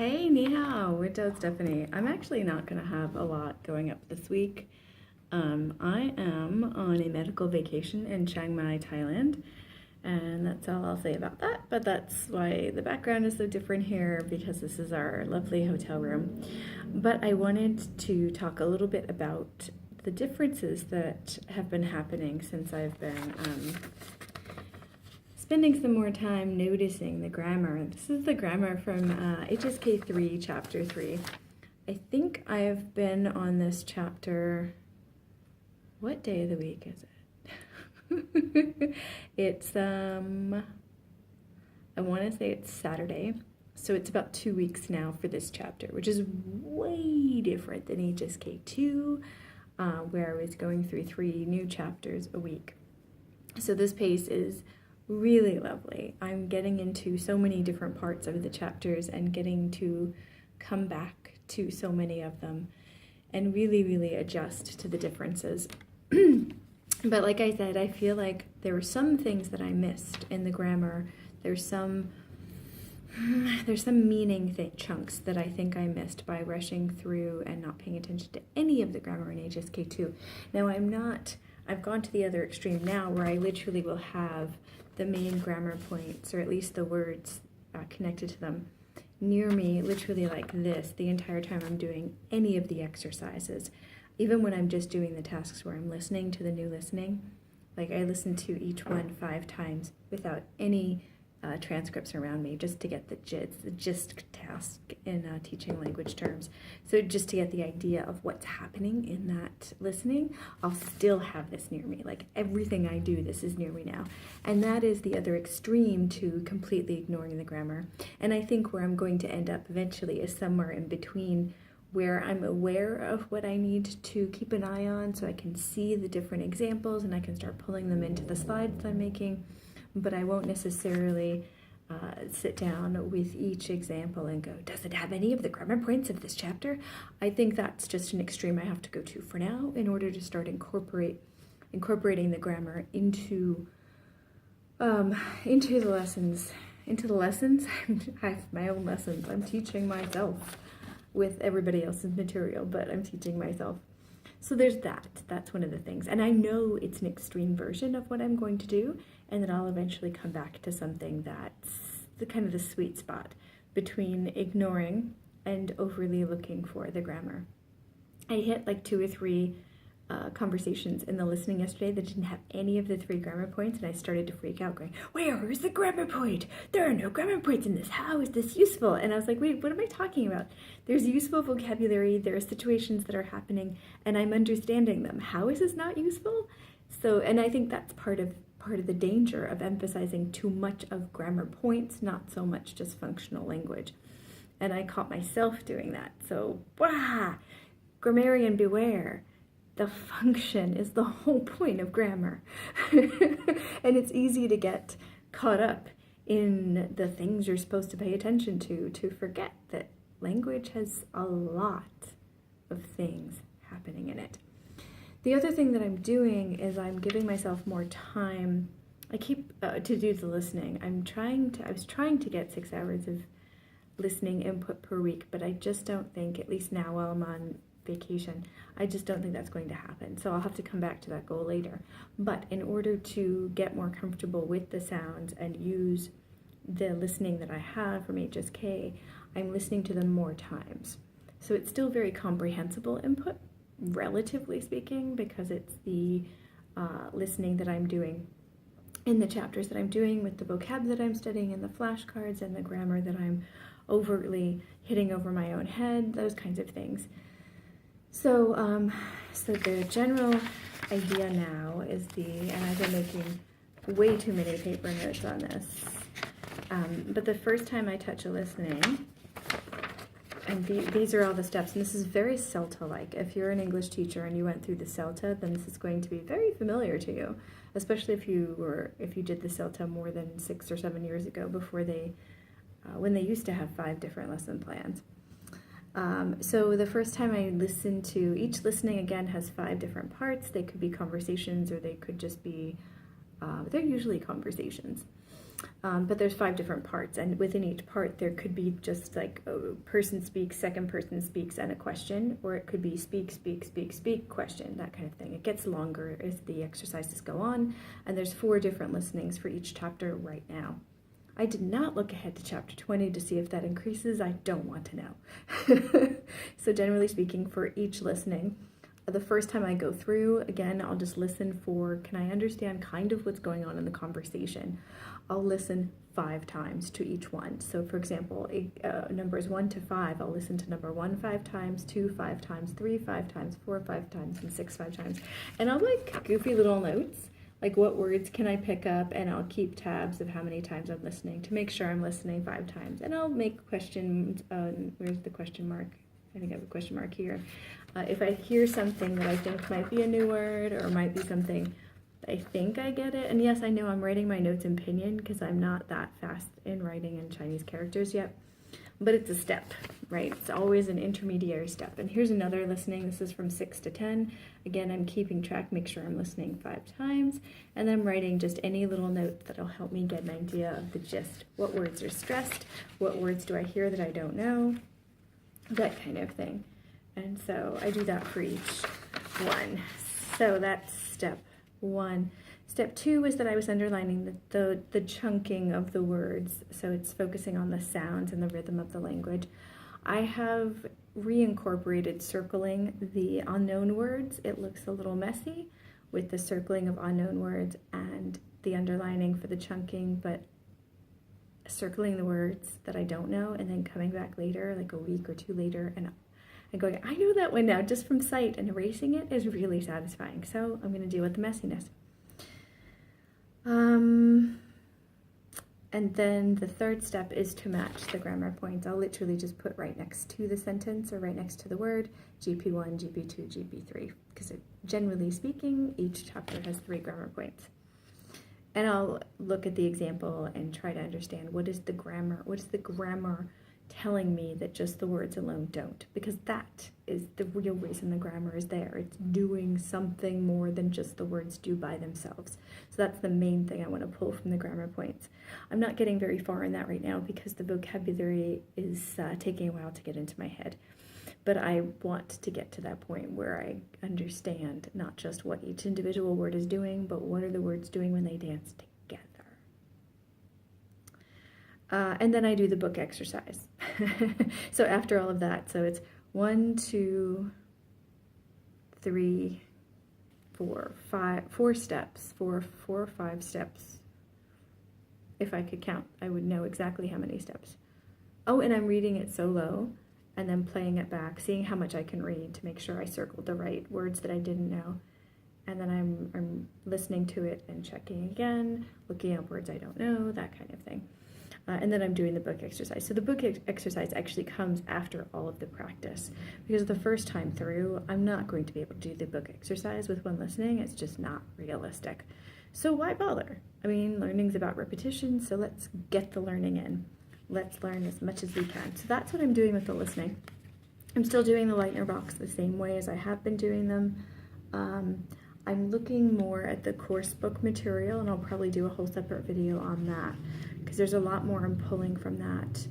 Hey, ni hao, it's Stephanie. I'm actually not going to have a lot going up this week. I am on a medical vacation in Chiang Mai, Thailand, and that's all I'll say about that. But that's why the background is so different here, because this is our lovely hotel room. But I wanted to talk a little bit about the differences that have been happening since I've been spending some more time noticing the grammar. This is the grammar from HSK 3, Chapter 3. I think I've been on this chapter, what day of the week is it? It's, I want to say it's Saturday. So it's about 2 weeks now for this chapter, which is way different than HSK 2, where I was going through 3 new chapters a week. So this pace is really lovely. I'm getting into so many different parts of the chapters and getting to come back to so many of them and really adjust to the differences. But like I said, I feel like there were some things that I missed in the grammar. There's some meaning chunks that I think I missed by rushing through and not paying attention to any of the grammar in HSK2. Now I've gone to the other extreme now, where I literally will have the main grammar points, or at least the words connected to them, near me, literally like this, the entire time I'm doing any of the exercises. Even when I'm just doing the tasks where I'm listening to the new listening, like I listen to each one 5 times without any transcripts around me, just to get the gist task in teaching language terms. So just to get the idea of what's happening in that listening, I'll still have this near me. Like everything I do, this is near me now. And that is the other extreme to completely ignoring the grammar. And I think where I'm going to end up eventually is somewhere in between, where I'm aware of what I need to keep an eye on so I can see the different examples and I can start pulling them into the slides I'm making. But I won't necessarily sit down with each example and go, does it have any of the grammar points of this chapter? I think that's just an extreme I have to go to for now in order to start incorporating the grammar into the lessons. I have my own lessons. I'm teaching myself with everybody else's material, but I'm teaching myself. So there's that. That's one of the things. And I know it's an extreme version of what I'm going to do, and that I'll eventually come back to something that's the kind of the sweet spot between ignoring and overly looking for the grammar. I hit like 2 or 3 conversations in the listening yesterday that didn't have any of the 3 grammar points, and I started to freak out going, where's the grammar point? There are no grammar points in this. How is this useful? And I was like, wait, what am I talking about? There's useful vocabulary, there are situations that are happening, and I'm understanding them. How is this not useful? So, and I think that's part of the danger of emphasizing too much of grammar points, not so much just functional language. And I caught myself doing that. So, grammarian beware. The function is the whole point of grammar. And it's easy to get caught up in the things you're supposed to pay attention to forget that language has a lot of things happening in it. The other thing that I'm doing is I'm giving myself more time. I keep to do the listening. I was trying to get 6 hours of listening input per week, but I just don't think, at least now while I'm on vacation, I just don't think that's going to happen. So I'll have to come back to that goal later. But in order to get more comfortable with the sounds and use the listening that I have from HSK, I'm listening to them more times. So it's still very comprehensible input, relatively speaking, because it's the listening that I'm doing in the chapters that I'm doing, with the vocab that I'm studying and the flashcards and the grammar that I'm overtly hitting over my own head, those kinds of things. So the general idea now is and I've been making way too many paper notes on this, but the first time I touch a listening, and these are all the steps, and this is very CELTA-like. If you're an English teacher and you went through the CELTA, then this is going to be very familiar to you, especially if you did the CELTA more than 6 or 7 years ago, before when they used to have 5 different lesson plans. So the first time I listened to, each listening again has 5 different parts. They could be conversations, or they could just be, they're usually conversations. But there's 5 different parts, and within each part there could be just like a person speaks, second person speaks, and a question, or it could be speak, speak, speak, speak, question, that kind of thing. It gets longer as the exercises go on, and there's 4 different listenings for each chapter right now. I did not look ahead to chapter 20 to see if that increases. I don't want to know. So generally speaking, for each listening, the first time I go through, again, I'll just listen for, can I understand kind of what's going on in the conversation? I'll listen 5 times to each one. So for example, numbers 1 to 5, I'll listen to number 1 5 times, 2 5 times, 3 5 times, 4 5 times, and 6 5 times. And I'll like goofy little notes, like what words can I pick up, and I'll keep tabs of how many times I'm listening to make sure I'm listening 5 times. And I'll make questions, where's the question mark? I think I have a question mark here. If I hear something that I think might be a new word or might be something I think I get it. And yes, I know I'm writing my notes in Pinyin because I'm not that fast in writing in Chinese characters yet. But it's a step, right? It's always an intermediary step. And here's another listening. This is from 6 to 10. Again, I'm keeping track, make sure I'm listening 5 times. And then I'm writing just any little note that'll help me get an idea of the gist. What words are stressed? What words do I hear that I don't know? That kind of thing. And so I do that for each one. So that's step 1. Step 2 is that I was underlining the chunking of the words, so it's focusing on the sounds and the rhythm of the language. I have reincorporated circling the unknown words. It looks a little messy with the circling of unknown words and the underlining for the chunking, but circling the words that I don't know and then coming back later, like a week or 2 later, and going, I know that one now, just from sight, and erasing it is really satisfying. So I'm going to deal with the messiness. And then the third step is to match the grammar points. I'll literally just put right next to the sentence or right next to the word, GP1, GP2, GP3, because generally speaking, each chapter has 3 grammar points. And I'll look at the example and try to understand what is the grammar telling me that just the words alone don't, because that is the real reason the grammar is there. It's doing something more than just the words do by themselves. So that's the main thing I want to pull from the grammar points. I'm not getting very far in that right now because the vocabulary is taking a while to get into my head. But I want to get to that point where I understand not just what each individual word is doing, but what are the words doing when they dance together. And then I do the book exercise. So after all of that, so it's 1, 2, 3, 4, 5, 4 steps, 4 or 5 steps. If I could count, I would know exactly how many steps. Oh, and I'm reading it solo and then playing it back, seeing how much I can read to make sure I circled the right words that I didn't know. And then I'm listening to it and checking again, looking up words I don't know, that kind of thing. And then I'm doing the book exercise. So the book exercise actually comes after all of the practice, because the first time through, I'm not going to be able to do the book exercise with one listening. It's just not realistic. So why bother? I mean, learning's about repetition, so let's get the learning in. Let's learn as much as we can. So that's what I'm doing with the listening. I'm still doing the Lightner box the same way as I have been doing them. I'm looking more at the course book material, and I'll probably do a whole separate video on that, because there's a lot more I'm pulling from that,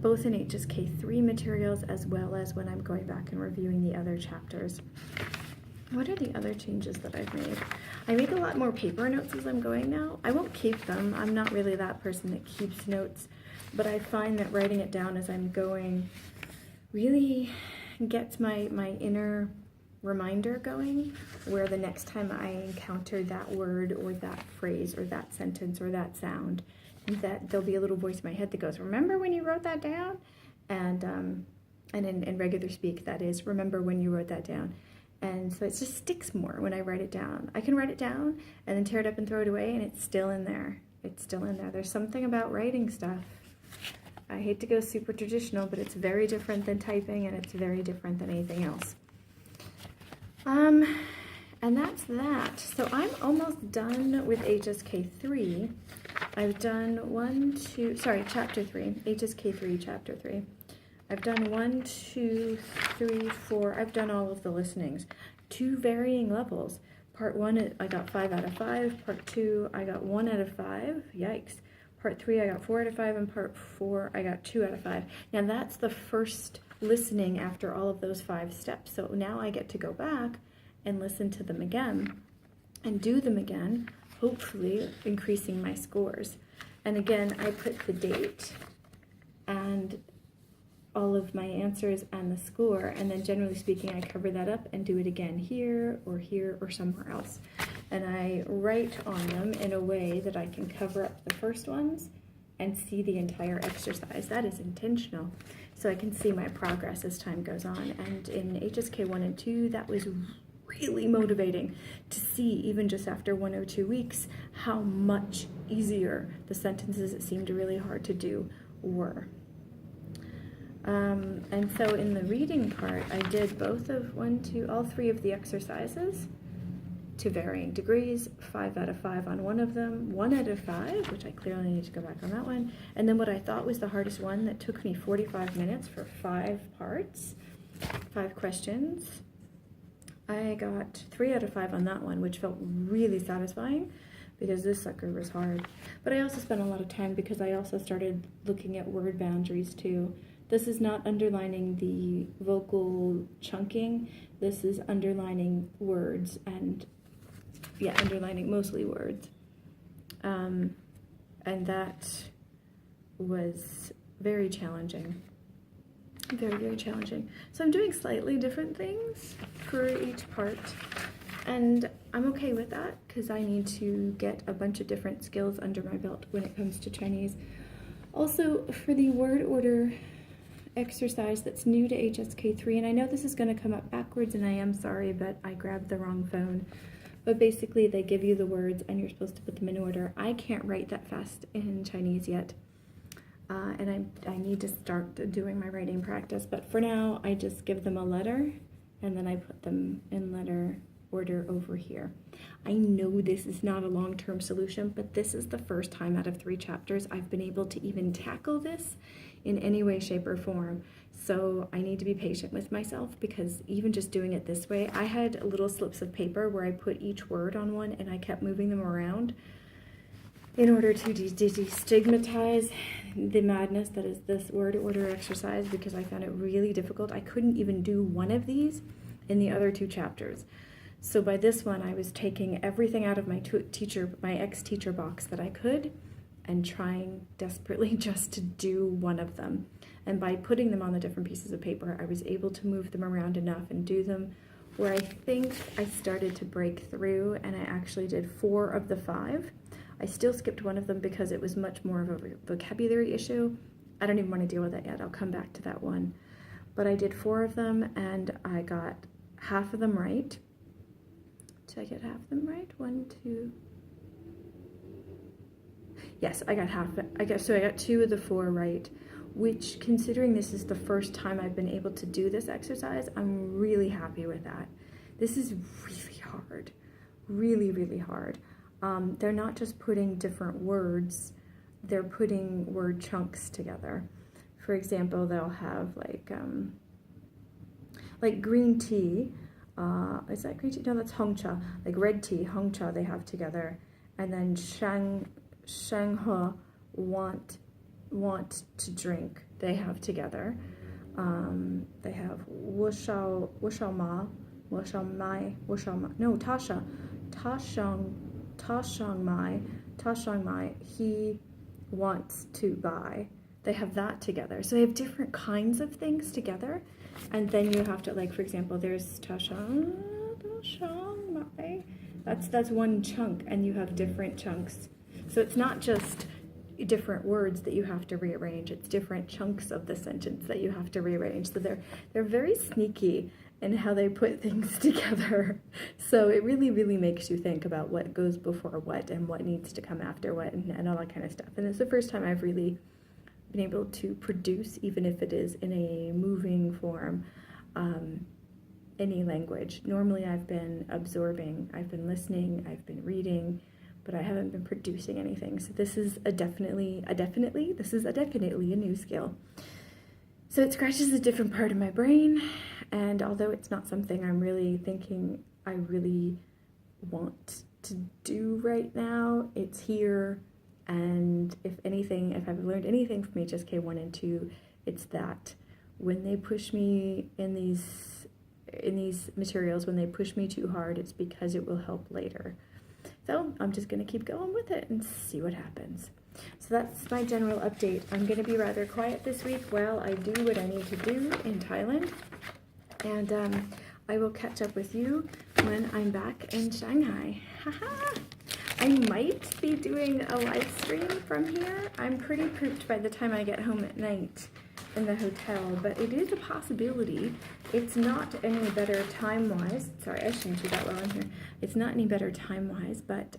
both in HSK3 materials as well as when I'm going back and reviewing the other chapters. What are the other changes that I've made? I make a lot more paper notes as I'm going now. I won't keep them. I'm not really that person that keeps notes, but I find that writing it down as I'm going really gets my inner reminder going, where the next time I encounter that word or that phrase or that sentence or that sound, that there'll be a little voice in my head that goes, remember when you wrote that down? And in regular speak, that is, remember when you wrote that down. And so it just sticks more when I write it down. I can write it down and then tear it up and throw it away, and it's still in there. It's still in there. There's something about writing stuff. I hate to go super traditional, but it's very different than typing, and it's very different than anything else. And that's that. So I'm almost done with HSK3. I've done chapter 3, HSK3, chapter 3. I've done 1, 2, 3, 4. I've done all of the listenings, 2 varying levels. Part 1, I got 5 out of 5. Part 2, I got 1 out of 5. Yikes. Part 3, I got 4 out of 5, and Part 4, I got 2 out of 5. Now that's the first listening after all of those 5 steps. So now I get to go back and listen to them again and do them again, hopefully increasing my scores. And again, I put the date and all of my answers and the score, and then generally speaking, I cover that up and do it again here or somewhere else. And I write on them in a way that I can cover up the first ones and see the entire exercise. That is intentional, so I can see my progress as time goes on. And in HSK 1 and 2, that was really motivating to see, even just after 1 or 2 weeks, how much easier the sentences that seemed really hard to do were. And so in the reading part, I did all 3 of the exercises to varying degrees, 5 out of 5 on one of them, 1 out of 5, which I clearly need to go back on that one, and then what I thought was the hardest one that took me 45 minutes for 5 parts, 5 questions. I got 3 out of 5 on that one, which felt really satisfying because this sucker was hard. But I also spent a lot of time because I also started looking at word boundaries too. This is not underlining the vocal chunking. This is underlining words and, underlining mostly words. And that was very challenging. Very, very challenging. So I'm doing slightly different things for each part. And I'm okay with that because I need to get a bunch of different skills under my belt when it comes to Chinese. Also, for the word order exercise that's new to HSK 3, and I know this is going to come up backwards, and I am sorry, but I grabbed the wrong phone. But basically, they give you the words, and you're supposed to put them in order. I can't write that fast in Chinese yet, and I need to start doing my writing practice. But for now, I just give them a letter, and then I put them in letter order over here. I know this is not a long-term solution, but this is the first time out of 3 chapters I've been able to even tackle this in any way, shape, or form. So I need to be patient with myself because even just doing it this way, I had little slips of paper where I put each word on one and I kept moving them around in order to destigmatize the madness that is this word order exercise because I found it really difficult. I couldn't even do one of these in the other 2 chapters. So by this one, I was taking everything out of my ex-teacher box that I could and trying desperately just to do one of them. And by putting them on the different pieces of paper, I was able to move them around enough and do them where I think I started to break through, and I actually did 4 of the 5. I still skipped one of them because it was much more of a vocabulary issue. I don't even want to deal with that yet. I'll come back to that one. But I did 4 of them, and I got half of them right. Did I get half of them right? 1, 2... Yes, I got half. So I got 2 of the 4 right, which, considering this is the first time I've been able to do this exercise, I'm really happy with that. This is really hard, really, really hard. They're not just putting different words, they're putting word chunks together. For example, they'll have like green tea. Is that green tea? No, that's hongcha. Like red tea, hongcha they have together. And then Shanghe, want to drink, they have together. They have Wushao Ma, Tashang Mai, he wants to buy. They have that together. So they have different kinds of things together. And then you have to, like, for example, there's Tashang Mai. That's one chunk, and you have different chunks. So it's not just different words that you have to rearrange, it's different chunks of the sentence that you have to rearrange. So they're very sneaky in how they put things together. So it really, really makes you think about what goes before what and what needs to come after what and all that kind of stuff. And it's the first time I've really been able to produce, even if it is in a moving form, any language. Normally I've been absorbing, I've been listening, I've been reading, but I haven't been producing anything. So this is definitely a new skill. So it scratches a different part of my brain, and although it's not something I'm really thinking I really want to do right now, it's here, And if anything, if I've learned anything from HSK 1 and 2, it's that when they push me in these materials, when they push me too hard, it's because it will help later. So I'm just going to keep going with it and see what happens. So that's my general update. I'm going to be rather quiet this week while I do what I need to do in Thailand. And I will catch up with you when I'm back in Shanghai. Haha! I might be doing a live stream from here. I'm pretty pooped by the time I get home at night in the hotel, but it is a possibility. It's not any better time-wise. Sorry, I shouldn't do that well in here. It's not any better time-wise, but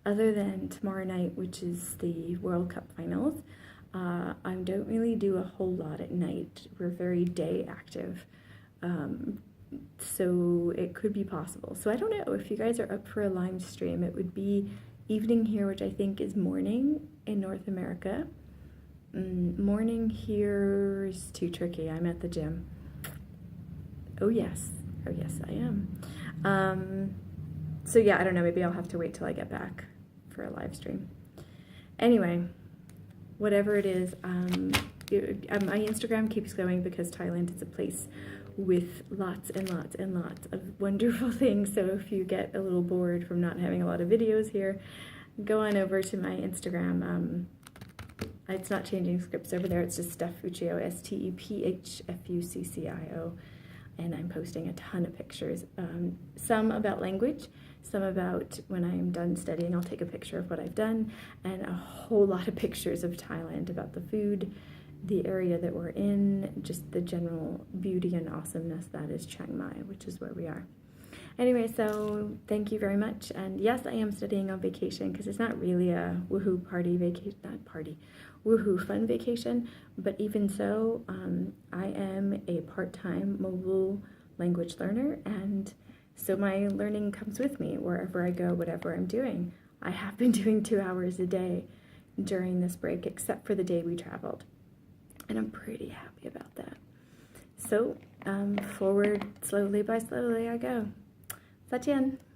other than tomorrow night, which is the World Cup finals, I don't really do a whole lot at night. We're very day active. So it could be possible. So I don't know if you guys are up for a live stream. It would be evening here, which I think is morning in North America. Morning here is too tricky. I'm at the gym. Oh yes I am. So yeah, I don't know, maybe I'll have to wait till I get back for a live stream. Anyway, whatever it is, my Instagram keeps going because Thailand is a place with lots and lots and lots of wonderful things. So if you get a little bored from not having a lot of videos here, go on over to my Instagram. It's not changing scripts over there. It's just Steph Fuccio, STEPHFUCCIO. And I'm posting a ton of pictures. Some about language, some about when I'm done studying, I'll take a picture of what I've done, and a whole lot of pictures of Thailand, about the food, the area that we're in, just the general beauty and awesomeness that is Chiang Mai, which is where we are. Anyway, so thank you very much. And yes, I am studying on vacation because it's not really a woohoo party vacation, not party, woohoo fun vacation. But even so, I am a part-time mobile language learner, and so my learning comes with me wherever I go, whatever I'm doing. I have been doing 2 hours a day during this break, except for the day we traveled. And I'm pretty happy about that. So, forward slowly by slowly I go. 再见。